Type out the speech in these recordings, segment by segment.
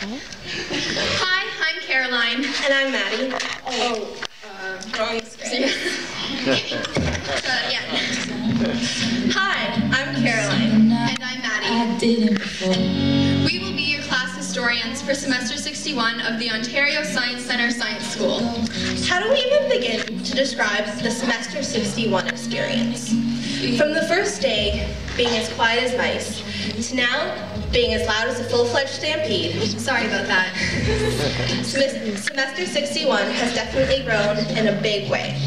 Hi, I'm Caroline. And I'm Maddie. Wrong script. Yeah. Hi, I'm Caroline. And I'm Maddie. We will be your class historians for semester 61 of the Ontario Science Centre Science School. How do we even begin to describe the semester 61 experience? From the first day, being as quiet as mice, to now, being as loud as a full-fledged stampede. Sorry about that. Semester 61 has definitely grown in a big way.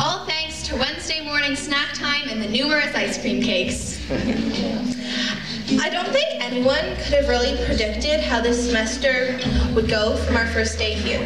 All thanks to Wednesday morning snack time and the numerous ice cream cakes. I don't think anyone could have really predicted how this semester would go from our first day here.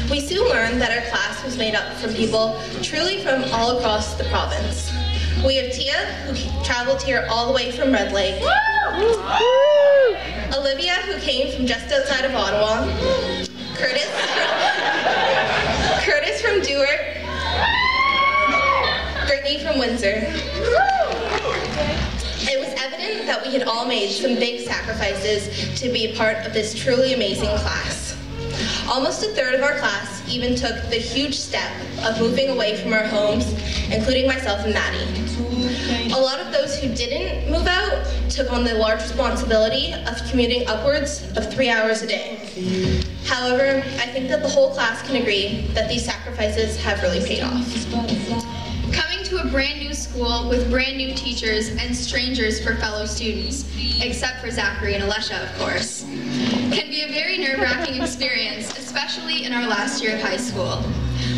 We soon learned that our class was made up from people truly from all across the province. We have Tia, who traveled here all the way from Red Lake. Olivia, who came from just outside of Ottawa. Curtis from Dewar. Brittany from Windsor. It was evident that we had all made some big sacrifices to be a part of this truly amazing class. Almost a third of our class even took the huge step of moving away from our homes, including myself and Maddie. A lot of those who didn't move out took on the large responsibility of commuting upwards of 3 hours a day. However, I think that the whole class can agree that these sacrifices have really paid off. Coming to a brand new school with brand new teachers and strangers for fellow students, except for Zachary and Alesha, of course, can be a very nerve-wracking experience, especially in our last year of high school.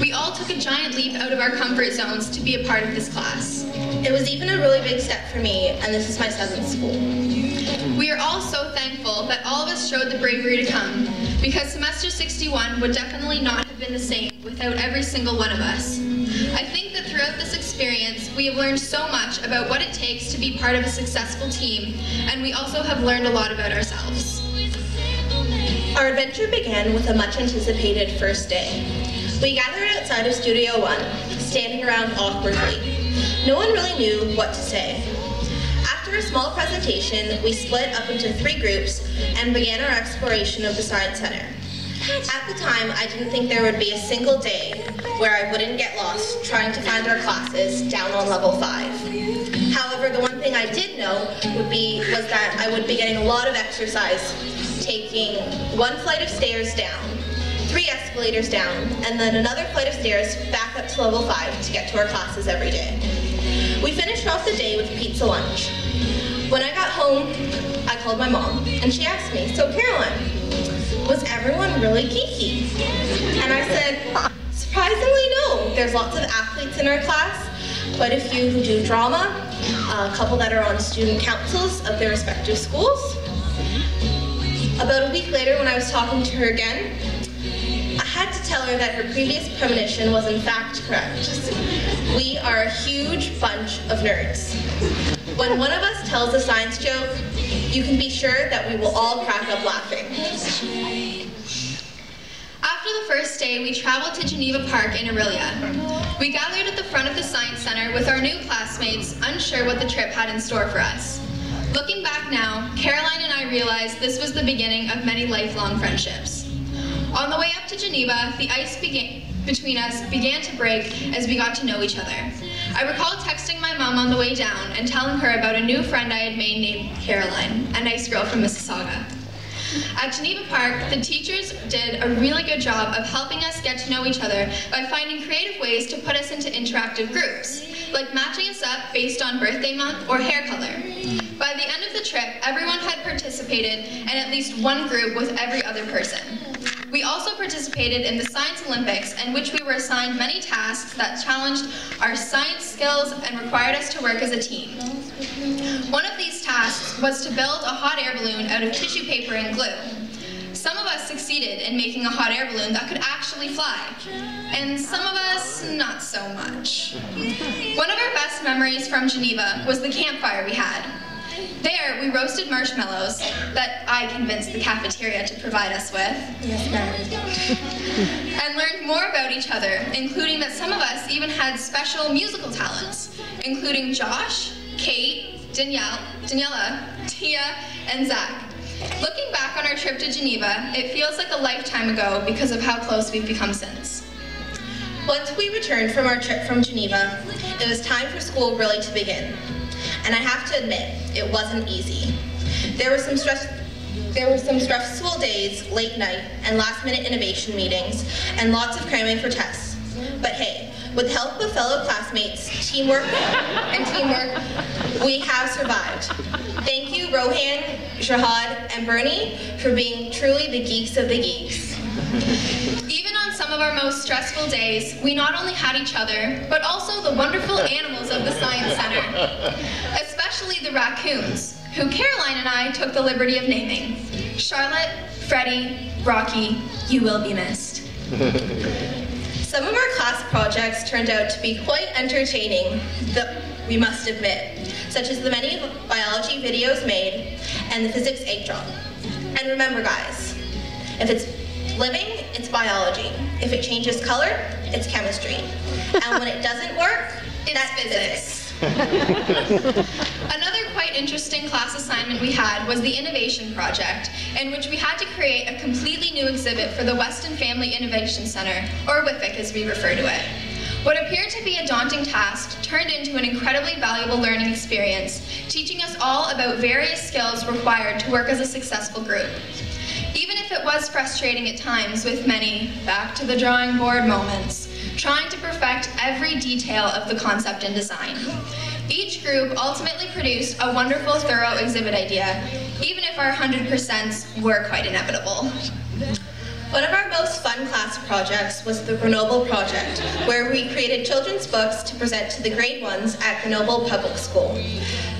We all took a giant leap out of our comfort zones to be a part of this class. It was even a really big step for me, and this is my 7th school. We are all so thankful that all of us showed the bravery to come, because semester 61 would definitely not have been the same without every single one of us. I think that throughout this experience, we have learned so much about what it takes to be part of a successful team, and we also have learned a lot about ourselves. Our adventure began with a much anticipated first day. We gathered outside of Studio 1, standing around awkwardly. No one really knew what to say. After a small presentation, we split up into 3 groups and began our exploration of the Science Center. At the time, I didn't think there would be a single day where I wouldn't get lost trying to find our classes down on level 5. However, the one thing I did know was that I would be getting a lot of exercise, taking 1 flight of stairs down, 3 escalators down, and then another flight of stairs back up to level 5 to get to our classes every day. We finished off the day with pizza lunch. When I got home, I called my mom, and she asked me, "So Caroline, was everyone really geeky?" And I said, "Surprisingly, no. There's lots of athletes in our class, quite a few who do drama, a couple that are on student councils of their respective schools." About a week later, when I was talking to her again, I had to tell her that her previous premonition was in fact correct. We are a huge bunch of nerds. When one of us tells a science joke, you can be sure that we will all crack up laughing. After the first day, we traveled to Geneva Park in Orillia. We gathered at the front of the Science Center with our new classmates, unsure what the trip had in store for us. Looking back now, Caroline and I realized this was the beginning of many lifelong friendships. On the way up to Geneva, the ice between us began to break as we got to know each other. I recall texting my mom on the way down and telling her about a new friend I had made named Caroline, a nice girl from Mississauga. At Geneva Park, the teachers did a really good job of helping us get to know each other by finding creative ways to put us into interactive groups, like matching us up based on birthday month or hair color. By the end of the trip, everyone had participated in at least one group with every other person. We also participated in the Science Olympics, in which we were assigned many tasks that challenged our science skills and required us to work as a team. One of these tasks was to build a hot air balloon out of tissue paper and glue. Some of us succeeded in making a hot air balloon that could actually fly, and some of us not so much. One of our best memories from Geneva was the campfire we had. There, we roasted marshmallows that I convinced the cafeteria to provide us with. Yes, ma'am. And learned more about each other, including that some of us even had special musical talents, including Josh, Kate, Daniela, Tia, and Zach. Looking back back on our trip to Geneva, it feels like a lifetime ago because of how close we've become since. Once we returned from our trip from Geneva, it was time for school really to begin. And I have to admit, it wasn't easy. There were some stressful days, late night, and last-minute innovation meetings, and lots of cramming for tests. But hey, with the help of fellow classmates, teamwork, we have survived. Thank you, Rohan, Shahad, and Bernie, for being truly the geeks of the geeks. Even on some of our most stressful days, we not only had each other, but also the wonderful animals of the Science Center, especially the raccoons, who Caroline and I took the liberty of naming. Charlotte, Freddie, Rocky, you will be missed. Some of our class projects turned out to be quite entertaining, we must admit, such as the many biology videos made and the physics egg drop. And remember guys, if it's living, it's biology. If it changes color, it's chemistry. And when it doesn't work, that's physics. Another quite interesting class assignment we had was the Innovation Project, in which we had to create a completely new exhibit for the Weston Family Innovation Center, or WIFIC as we refer to it. What appeared to be a daunting task turned into an incredibly valuable learning experience, teaching us all about various skills required to work as a successful group. Even if it was frustrating at times with many back to the drawing board moments, trying to perfect every detail of the concept and design. Each group ultimately produced a wonderful, thorough exhibit idea, even if our 100% were quite inevitable. One of our most fun class projects was the Grenoble Project, where we created children's books to present to the grade 1s at Grenoble Public School.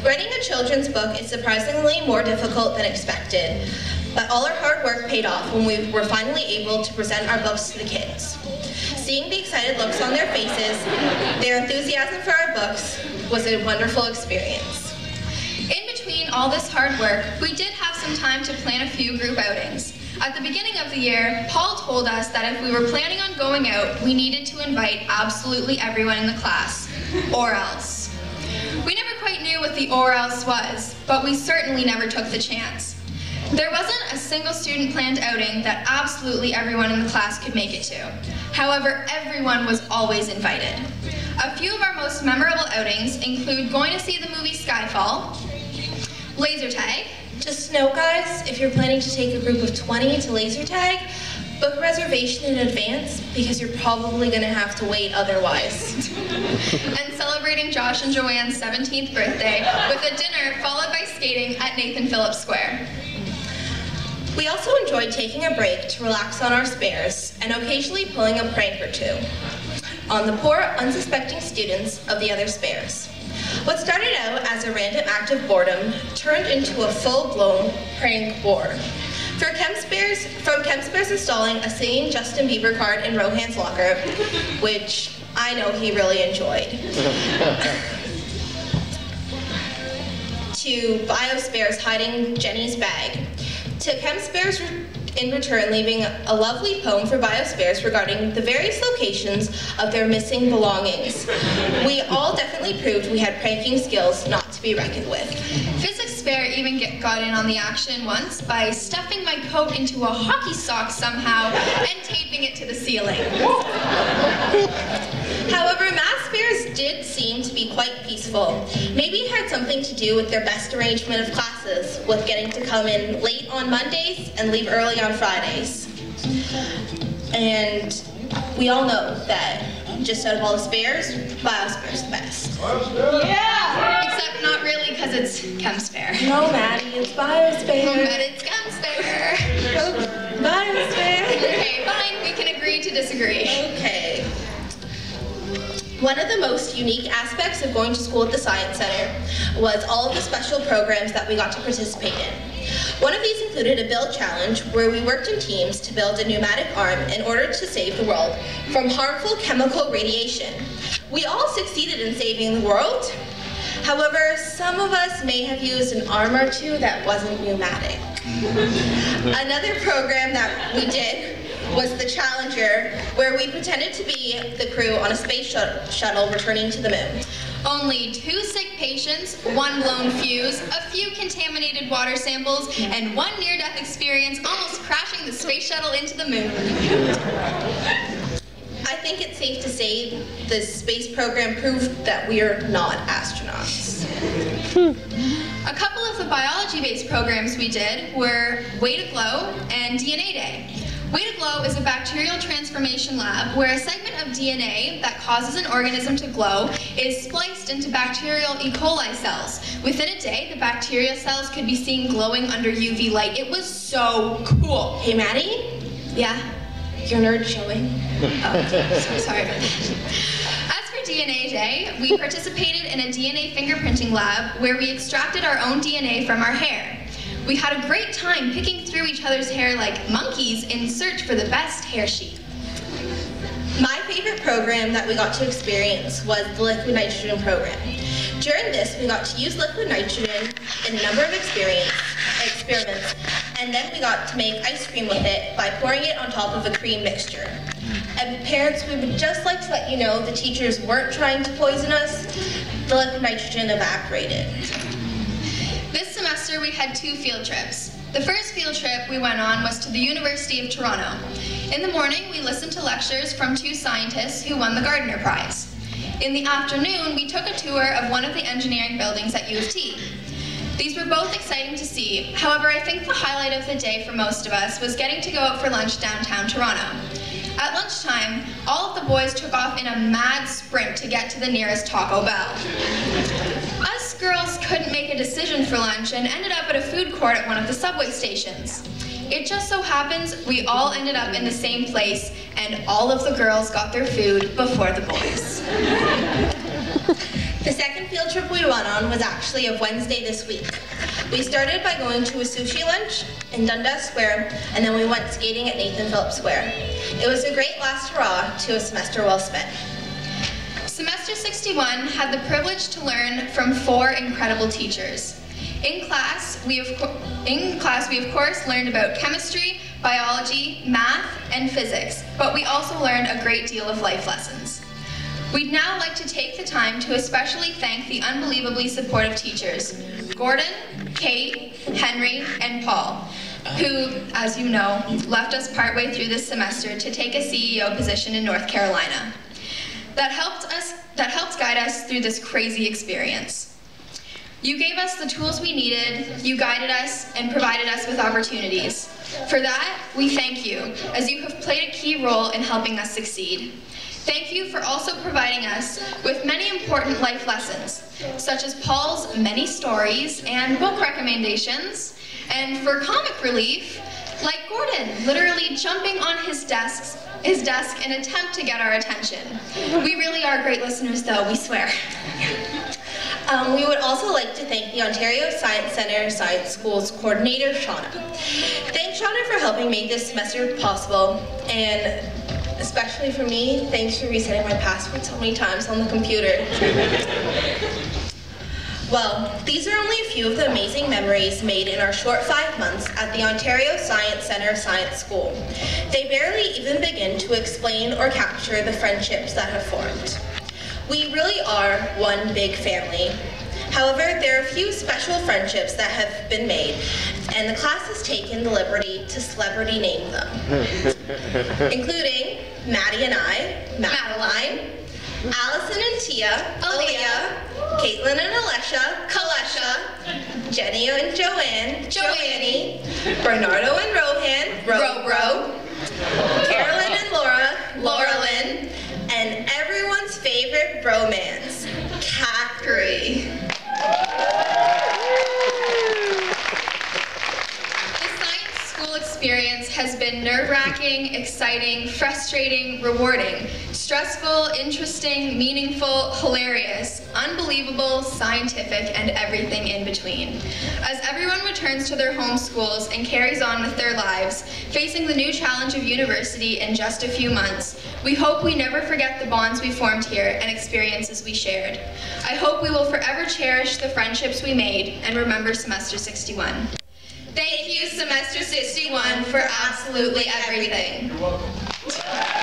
Writing a children's book is surprisingly more difficult than expected, but all our hard work paid off when we were finally able to present our books to the kids. Seeing the excited looks on their faces, their enthusiasm for our books, was a wonderful experience. In between all this hard work, we did have some time to plan a few group outings. At the beginning of the year, Paul told us that if we were planning on going out, we needed to invite absolutely everyone in the class, or else. We never quite knew what the or else was, but we certainly never took the chance. There wasn't a single student planned outing that absolutely everyone in the class could make it to. However, everyone was always invited. A few of our most memorable outings include going to see the movie Skyfall, laser tag. Just know guys, if you're planning to take a group of 20 to laser tag, book a reservation in advance because you're probably going to have to wait otherwise. And celebrating Josh and Joanne's 17th birthday with a dinner followed by skating at Nathan Phillips Square. We also enjoyed taking a break to relax on our spares and occasionally pulling a prank or two on the poor, unsuspecting students of the other spares. What started out as a random act of boredom turned into a full-blown prank war. From Chem Spares installing a singing Justin Bieber card in Rohan's locker, which I know he really enjoyed, to Biospares hiding Jenny's bag, to Chem Spares in return leaving a lovely poem for Biospares regarding the various locations of their missing belongings. We all definitely proved we had pranking skills not to be reckoned with. Physics Fair even got in on the action once by stuffing my coat into a hockey sock somehow and taping it to the ceiling. However, Math Fairs did seem to be quite peaceful. Maybe it had something to do with their best arrangement of classes, with getting to come in late on Mondays and leave early on Fridays. And we all know that just out of all the spares, Biospare's the best. Yeah! Except not really, because it's ChemSpare. No, Maddie, it's Biospare. But it's ChemSpare. Biospare. Okay, fine, we can agree to disagree. Okay. One of the most unique aspects of going to school at the Science Center was all of the special programs that we got to participate in. One of these included a build challenge where we worked in teams to build a pneumatic arm in order to save the world from harmful chemical radiation. We all succeeded in saving the world. However, some of us may have used an arm or two that wasn't pneumatic. Another program that we did was the Challenger, where we pretended to be the crew on a space shuttle returning to the moon. Only 2 sick patients, 1 blown fuse, a few contaminated water samples, and 1 near-death experience almost crashing the space shuttle into the moon. I think it's safe to say the space program proved that we're not astronauts. A couple of the biology-based programs we did were Way to Glow and DNA Day. Way to Glow is a bacterial transformation lab where a segment of DNA that causes an organism to glow is spliced into bacterial E. coli cells. Within a day, the bacteria cells could be seen glowing under UV light. It was so cool. Hey, Maddie? Yeah? Your nerd showing? Oh, so sorry about that. As for DNA Day, we participated in a DNA fingerprinting lab where we extracted our own DNA from our hair. We had a great time picking through each other's hair like monkeys in search for the best hair sheet. My favorite program that we got to experience was the liquid nitrogen program. During this, we got to use liquid nitrogen in a number of experiments, and then we got to make ice cream with it by pouring it on top of a cream mixture. And parents, we would just like to let you know the teachers weren't trying to poison us. The liquid nitrogen evaporated. This semester we had 2 field trips. The first field trip we went on was to the University of Toronto. In the morning, we listened to lectures from 2 scientists who won the Gardner Prize. In the afternoon, we took a tour of one of the engineering buildings at U of T. These were both exciting to see. However, I think the highlight of the day for most of us was getting to go out for lunch downtown Toronto. At lunchtime, all of the boys took off in a mad sprint to get to the nearest Taco Bell. Us girls couldn't make a decision for lunch and ended up at a food court at one of the subway stations. It just so happens we all ended up in the same place and all of the girls got their food before the boys. The second field trip we went on was actually of Wednesday this week. We started by going to a sushi lunch in Dundas Square, and then we went skating at Nathan Phillips Square. It was a great last hurrah to a semester well spent. Semester 61 had the privilege to learn from 4 incredible teachers. In class, we of course learned about chemistry, biology, math, and physics, but we also learned a great deal of life lessons. We'd now like to take the time to especially thank the unbelievably supportive teachers, Gordon, Kate, Henry, and Paul, who, as you know, left us partway through this semester to take a CEO position in North Carolina. That helped guide us through this crazy experience. You gave us the tools we needed, you guided us, and provided us with opportunities. For that, we thank you, as you have played a key role in helping us succeed. Thank you for also providing us with many important life lessons, such as Paul's many stories and book recommendations, and for comic relief, like Gordon literally jumping on his desk in an attempt to get our attention. We really are great listeners though, we swear. We would also like to thank the Ontario Science Centre Science School's coordinator, Shauna. Thanks, Shauna, for helping make this semester possible, and especially for me, thanks for resetting my password so many times on the computer. Well, these are only a few of the amazing memories made in our short 5 months at the Ontario Science Centre Science School. They barely even begin to explain or capture the friendships that have formed. We really are one big family. However, there are a few special friendships that have been made, and the class has taken the liberty to celebrity name them, including Maddie and I, Madeline, Allison and Tia, Aaliyah, Caitlin and Alesha, Kalesha, Jenny and Joanne, Joannie, Bernardo and Rohan, Robro, Carolyn and Laura, Laurelyn, and everyone's favorite bromance, Catherine. Experience has been nerve-wracking, exciting, frustrating, rewarding, stressful, interesting, meaningful, hilarious, unbelievable, scientific, and everything in between. As everyone returns to their home schools and carries on with their lives, facing the new challenge of university in just a few months, we hope we never forget the bonds we formed here and experiences we shared. I hope we will forever cherish the friendships we made and remember semester 61. Thank you Semester 61 for absolutely everything. You're welcome.